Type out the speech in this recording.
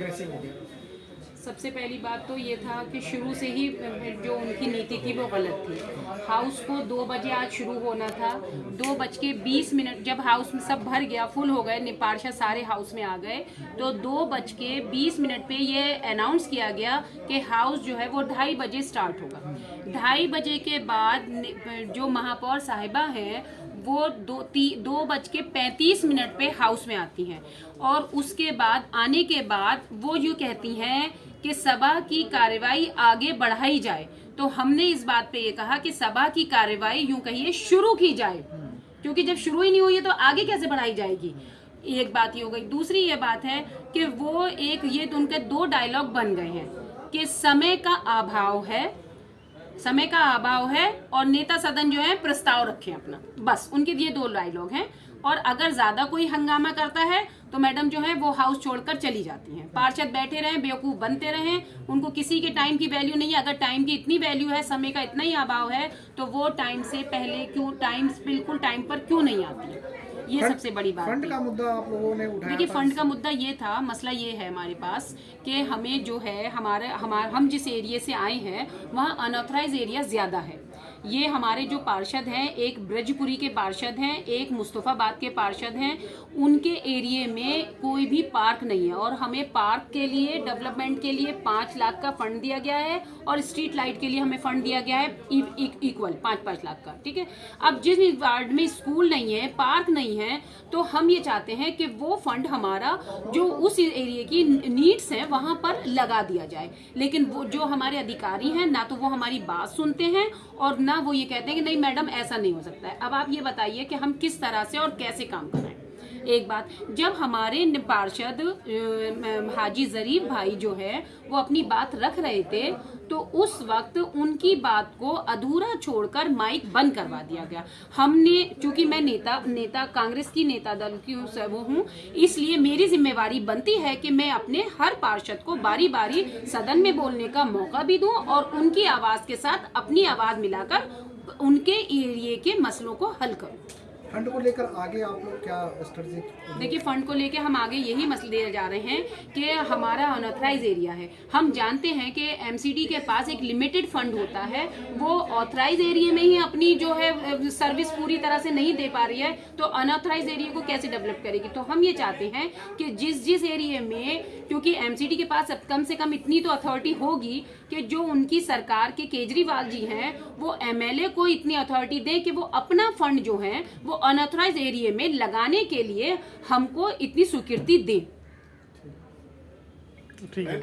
Aggressive हो गया? सबसे पहली बात तो ये था कि शुरू से ही जो उनकी नीति थी वो गलत थी। हाउस को 2 बजे आज शुरू होना था। 2:20 जब हाउस में सब भर गया, फुल हो गए, पार्षद सारे हाउस में आ गए, तो 2:20 पे ये अनाउंस किया गया कि हाउस जो है वो 2:30 बजे स्टार्ट होगा। 2:30 बजे के बाद जो महापौर साहिबा हैं वो 2:35 पे हाउस में आती हैं, और उसके बाद आने के बाद वो यूँ कहती हैं कि सभा की कार्यवाही आगे बढ़ाई जाए। तो हमने इस बात पे ये कहा कि सभा की कार्यवाही यूं कहिए शुरू की जाए, क्योंकि जब शुरू ही नहीं हुई है तो आगे कैसे बढ़ाई जाएगी। एक बात ये हो गई। दूसरी ये बात है कि वो ये तो उनके 2 डायलॉग बन गए हैं कि समय का अभाव है और नेता सदन जो है प्रस्ताव रखें अपना, बस उनके ये 2 डायलॉग हैं। और अगर ज्यादा कोई हंगामा करता है तो मैडम जो है वो हाउस छोड़कर चली जाती हैं। पार्षद बैठे रहें, बेवकूफ बनते रहें, उनको किसी के टाइम की वैल्यू नहीं है। अगर टाइम की इतनी वैल्यू है, समय का इतना ही अभाव है, तो वो टाइम से पहले बिल्कुल टाइम पर क्यों नहीं आती है? ये सबसे बड़ी बात। फंड का मुद्दा आप लोगों ने उठाया। देखिए, फंड का मुद्दा ये था, मसला ये है हमारे पास कि हमें जो है हम जिस एरिया से आए हैं वहाँ अनऑथराइज एरिया ज्यादा है। ये हमारे जो पार्षद हैं, एक ब्रजपुरी के पार्षद हैं, एक मुस्तफाबाद के पार्षद हैं, उनके एरिया में कोई भी पार्क नहीं है, और हमें पार्क के लिए डेवलपमेंट के लिए 5 लाख का फंड दिया गया है, और स्ट्रीट लाइट के लिए हमें फंड दिया गया है इक्वल 5-5 लाख का। ठीक है, अब जिस वार्ड में स्कूल नहीं है, पार्क नहीं है, तो हम ये चाहते हैं कि वो फंड हमारा जो उस एरिया की नीड्स है वहां पर लगा दिया जाए। लेकिन वो जो हमारे अधिकारी हैं, ना तो वो हमारी बात सुनते हैं और ना वो ये कहते हैं कि नहीं मैडम ऐसा नहीं हो सकता है। अब आप ये बताइए कि हम किस तरह से और कैसे काम कराएं। एक बात, जब हमारे पार्षद हाजी जरीफ भाई जो है वो अपनी बात रख रहे थे, तो उस वक्त उनकी बात को अधूरा छोड़कर माइक बंद करवा दिया गया। हमने, चूंकि मैं नेता कांग्रेस की नेता दल की वो हूँ, इसलिए मेरी जिम्मेवारी बनती है कि मैं अपने हर पार्षद को बारी बारी सदन में बोलने का मौका भी दूं और उनकी आवाज के साथ अपनी आवाज मिलाकर उनके एरिया के मसलों को हल करूं। फंड को लेकर आगे आप लोग क्या स्ट्रेटजी? देखिए, फंड को लेके हम आगे यही मसले दे जा रहे हैं कि हमारा अनऑथराइज एरिया है। हम जानते हैं कि एमसीडी के पास एक लिमिटेड फंड होता है, वो ऑथराइज एरिया में ही अपनी जो है सर्विस पूरी तरह से नहीं दे पा रही है, तो अनऑथराइज एरिया को कैसे डेवलप करेगी। तो हम ये चाहते हैं कि जिस एरिया में, क्योंकि एमसीडी के पास कम से कम इतनी तो अथॉरिटी होगी कि जो उनकी सरकार के केजरीवाल जी हैं वो एमएलए को इतनी अथॉरिटी दें कि वो अपना फंड जो है वो अनऑथराइज एरिया में लगाने के लिए हमको इतनी स्वीकृति दें। ठीक है।